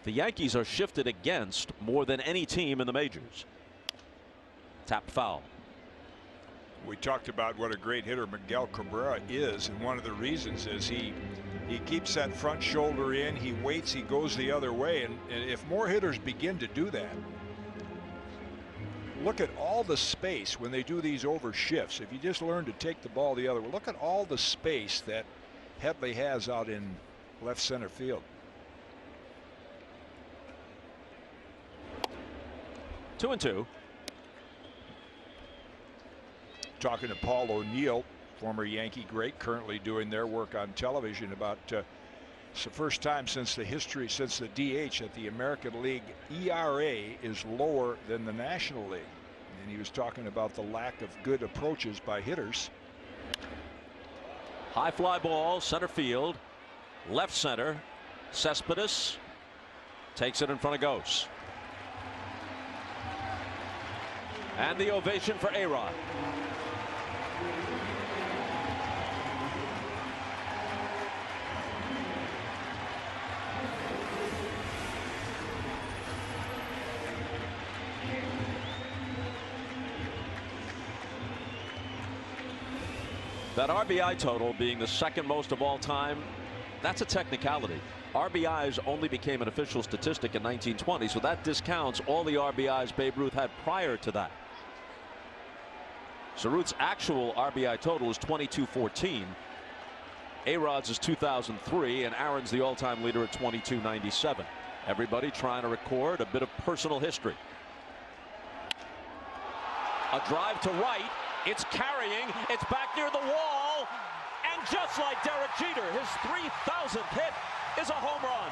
The Yankees are shifted against more than any team in the majors. Tapped foul. We talked about what a great hitter Miguel Cabrera is, and one of the reasons is he keeps that front shoulder in, he waits, he goes the other way, and if more hitters begin to do that, look at all the space when they do these over shifts. If you just learn to take the ball the other way, look at all the space that Headley has out in left center field. 2-2. Talking to Paul O'Neill, former Yankee great, currently doing their work on television, about it's the first time since the DH that the American League ERA is lower than the National League. And he was talking about the lack of good approaches by hitters. High fly ball, center field, left center. Cespedes takes it in front of Gose. And the ovation for A-Rod. That RBI total being the second most of all time, that's a technicality. RBIs only became an official statistic in 1920, so that discounts all the RBIs Babe Ruth had prior to that. So Ruth's actual RBI total is 2214. A-Rod's is 2003, and Aaron's the all-time leader at 2297. Everybody trying to record a bit of personal history. A drive to right. It's carrying. It's back near the wall. And just like Derek Jeter, his 3,000th hit is a home run.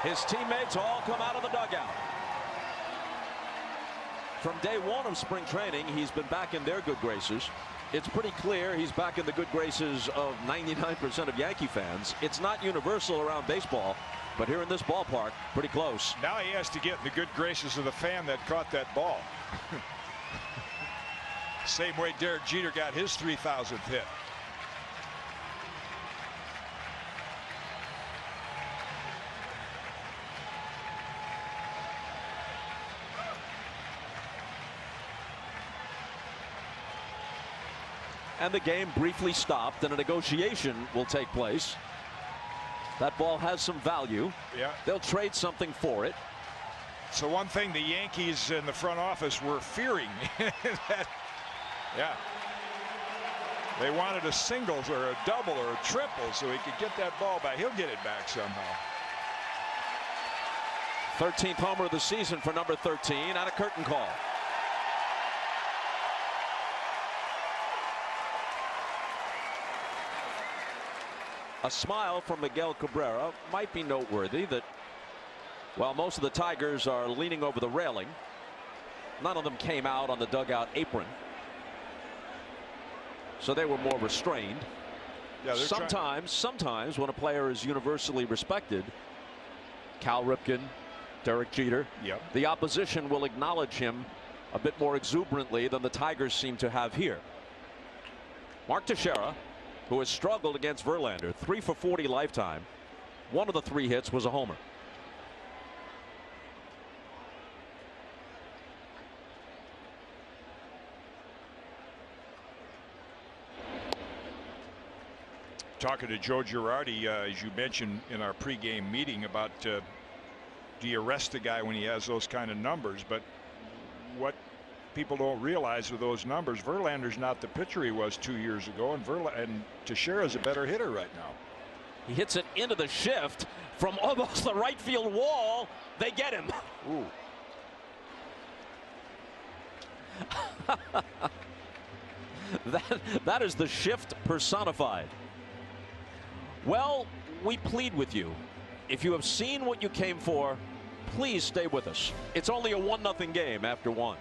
His teammates all come out of the dugout. From day one of spring training, he's been back in their good graces. It's pretty clear he's back in the good graces of 99% of Yankee fans. It's not universal around baseball, but here in this ballpark, pretty close. Now he has to get in the good graces of the fan that caught that ball. Same way Derek Jeter got his 3,000th hit. And the game briefly stopped, and a negotiation will take place. That ball has some value. Yeah. They'll trade something for it. So one thing the Yankees in the front office were fearing. That, yeah. They wanted a singles or a double or a triple so he could get that ball back. He'll get it back somehow. 13th homer of the season for number 13, and a curtain call. A smile from Miguel Cabrera might be noteworthy that while most of the Tigers are leaning over the railing, none of them came out on the dugout apron. So they were more restrained. Yeah, sometimes when a player is universally respected, Cal Ripken, Derek Jeter, yep, the opposition will acknowledge him a bit more exuberantly than the Tigers seem to have here. Mark Teixeira, who has struggled against Verlander, 3 for 40 lifetime. One of the 3 hits was a homer. Talking to Joe Girardi, as you mentioned in our pregame meeting, about do you arrest a guy when he has those kind of numbers? But what people don't realize with those numbers, Verlander's not the pitcher he was 2 years ago, and Teixeira's a better hitter right now. He hits it into the shift from almost the right field wall. They get him. Ooh. That is the shift personified. Well, we plead with you. If you have seen what you came for, please stay with us. It's only a 1-0 game after 1.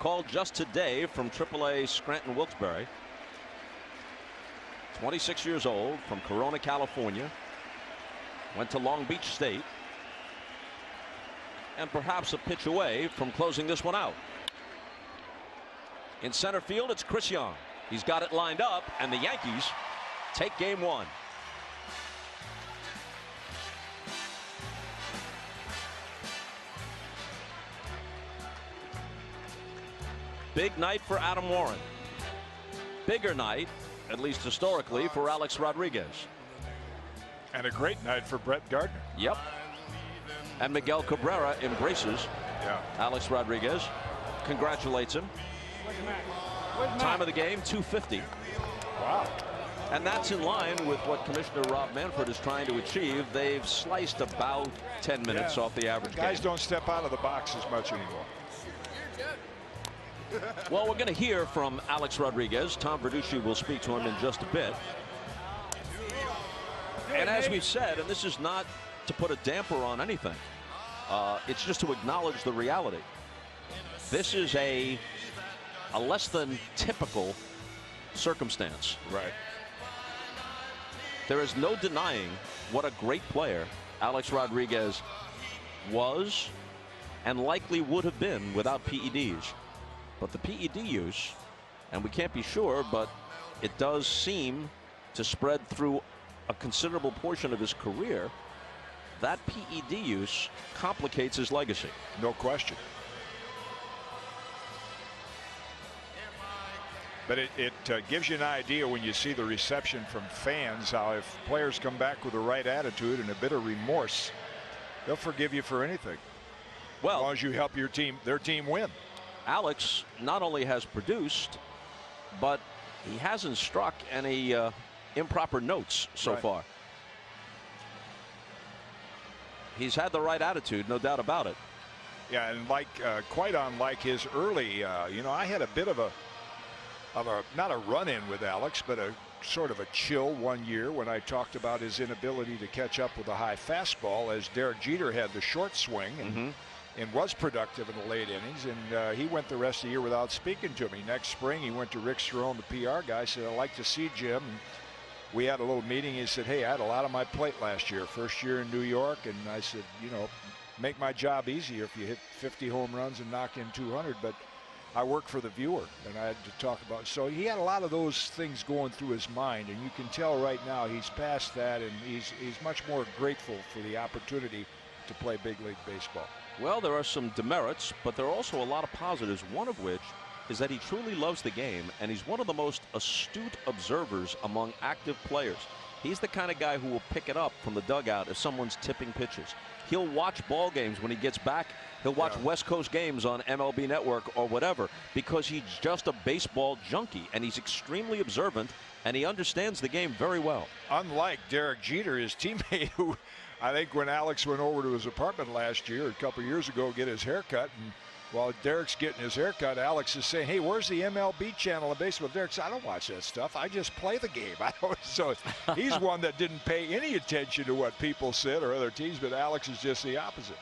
called just today from AAA Scranton Wilkes-Barre. 26 years old, from Corona, California. Went to Long Beach State. And perhaps a pitch away from closing this one out. In center field, it's Chris Young. He's got it lined up, and the Yankees take game one. Big night for Adam Warren. Bigger night, at least historically, for Alex Rodriguez. And a great night for Brett Gardner. Yep. And Miguel Cabrera embraces Alex Rodriguez, congratulates him. Time of the game, 2:50. Wow. And that's in line with what Commissioner Rob Manfred is trying to achieve. They've sliced about 10 minutes off the average Guys game. don't step out of the box as much anymore. Well, we're going to hear from Alex Rodriguez. Tom Verducci will speak to him in just a bit. And as we've said, and this is not to put a damper on anything, it's just to acknowledge the reality. This is a less than typical circumstance. Right. There is no denying what a great player Alex Rodriguez was and likely would have been without PEDs. But the PED use, and we can't be sure, but it does seem to spread through a considerable portion of his career. That PED use complicates his legacy. No question. But it gives you an idea when you see the reception from fans, how if players come back with the right attitude and a bit of remorse, they'll forgive you for anything. Well, as long as you help their team win. Alex not only has produced, but he hasn't struck any improper notes so far. He's had the right attitude, no doubt about it. Yeah, and quite unlike his early, I had a bit of a not a run-in with Alex, but a sort of a chill one year when I talked about his inability to catch up with a high fastball, as Derek Jeter had the short swing and was productive in the late innings, and he went the rest of the year without speaking to me. Next spring, he went to Rick Cerrone, the PR guy, said, "I'd like to see Jim." And we had a little meeting. He said, "Hey, I had a lot on my plate last year, first year in New York," and I said, make my job easier if you hit 50 home runs and knock in 200, but I work for the viewer, and I had to talk about. So he had a lot of those things going through his mind, and you can tell right now he's past that, and he's much more grateful for the opportunity to play big league baseball. Well, there are some demerits, but there are also a lot of positives, one of which is that he truly loves the game, and he's one of the most astute observers among active players. He's the kind of guy who will pick it up from the dugout if someone's tipping pitches. He'll watch ball games when he gets back. He'll watch West Coast games on MLB Network or whatever, because he's just a baseball junkie, and he's extremely observant, and he understands the game very well. Unlike Derek Jeter, his teammate, who I think when Alex went over to his apartment last year, a couple years ago, get his haircut, and while Derek's getting his haircut, Alex is saying, "Hey, where's the MLB channel of baseball?" Derek said, "I don't watch that stuff. I just play the game." So he's one that didn't pay any attention to what people said or other teams, but Alex is just the opposite.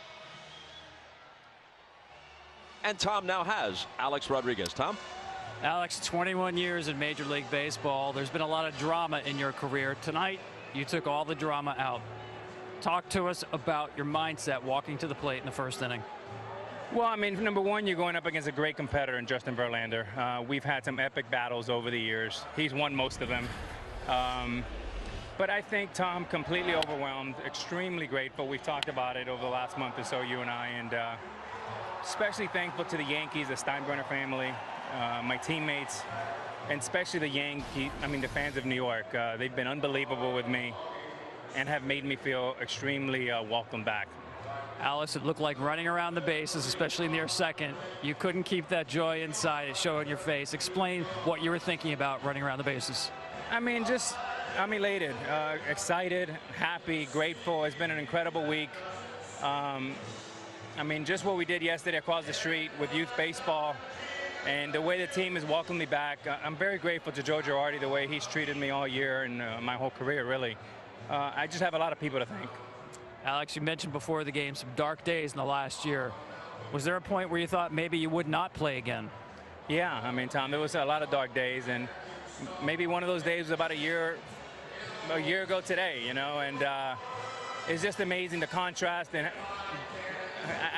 And Tom now has Alex Rodriguez. Tom? Alex, 21 years in Major League Baseball. There's been a lot of drama in your career. Tonight, you took all the drama out. Talk to us about your mindset walking to the plate in the first inning. Well, I mean, number one, you're going up against a great competitor in Justin Verlander. We've had some epic battles over the years. He's won most of them. But I think Tom completely overwhelmed, extremely grateful. We've talked about it over the last month or so, you and I, and especially thankful to the Yankees, the Steinbrenner family, my teammates, and especially the fans of New York. They've been unbelievable with me and have made me feel extremely welcome back. Alex, it looked like running around the bases, especially near second. You couldn't keep that joy inside. It showed in your face. Explain what you were thinking about running around the bases. I mean, I'm elated, excited, happy, grateful. It's been an incredible week. I mean, just what we did yesterday across the street with youth baseball and the way the team has welcomed me back. I'm very grateful to Joe Girardi, the way he's treated me all year and my whole career, really. I just have a lot of people to thank. Alex, you mentioned before the game some dark days in the last year. Was there a point where you thought maybe you would not play again? Yeah, I mean, Tom, there was a lot of dark days, and maybe one of those days was about a year ago today, you know, and it's just amazing the contrast, and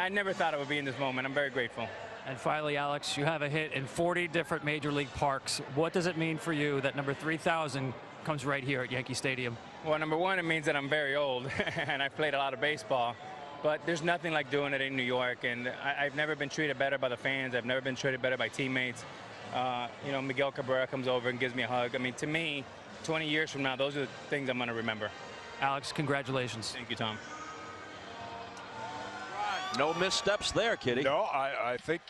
I never thought it would be in this moment. I'm very grateful. And finally, Alex, you have a hit in 40 different major league parks. What does it mean for you that number 3,000 comes right here at Yankee Stadium? Well, number one, it means that I'm very old, and I've played a lot of baseball. But there's nothing like doing it in New York, and I've never been treated better by the fans. I've never been treated better by teammates. You know, Miguel Cabrera comes over and gives me a hug. I mean, to me, 20 years from now, those are the things I'm going to remember. Alex, congratulations. Thank you, Tom. No missteps there, Kitty. No, I think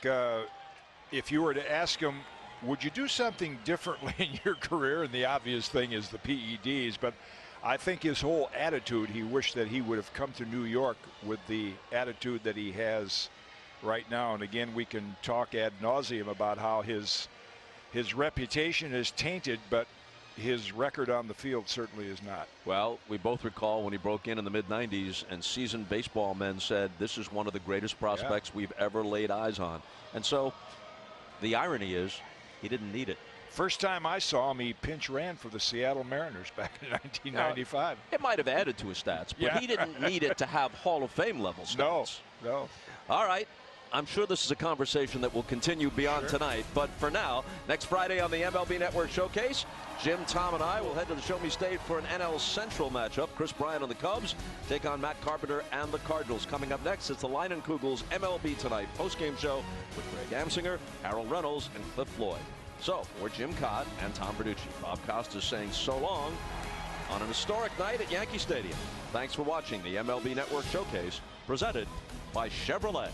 if you were to ask him, would you do something differently in your career? And the obvious thing is the PEDs, but I think his whole attitude, he wished that he would have come to New York with the attitude that he has right now. And again, we can talk ad nauseum about how his reputation is tainted, but his record on the field certainly is not. Well, we both recall when he broke in the mid-90s, and seasoned baseball men said this is one of the greatest prospects we've ever laid eyes on. And so the irony is he didn't need it. First time I saw him, he pinch ran for the Seattle Mariners back in 1995. It might have added to his stats, but he didn't need it to have Hall of Fame level stats. No. All right. I'm sure this is a conversation that will continue beyond tonight, but for now, next Friday on the MLB Network Showcase, Jim, Tom, and I will head to the Show Me State for an NL Central matchup. Chris Bryant and the Cubs take on Matt Carpenter and the Cardinals. Coming up next, it's the Line and Kugel's MLB Tonight postgame show with Greg Amsinger, Harold Reynolds, and Cliff Floyd. So, for Jim Cott and Tom Verducci, Bob Costas saying so long on an historic night at Yankee Stadium. Thanks for watching the MLB Network Showcase, presented by Chevrolet.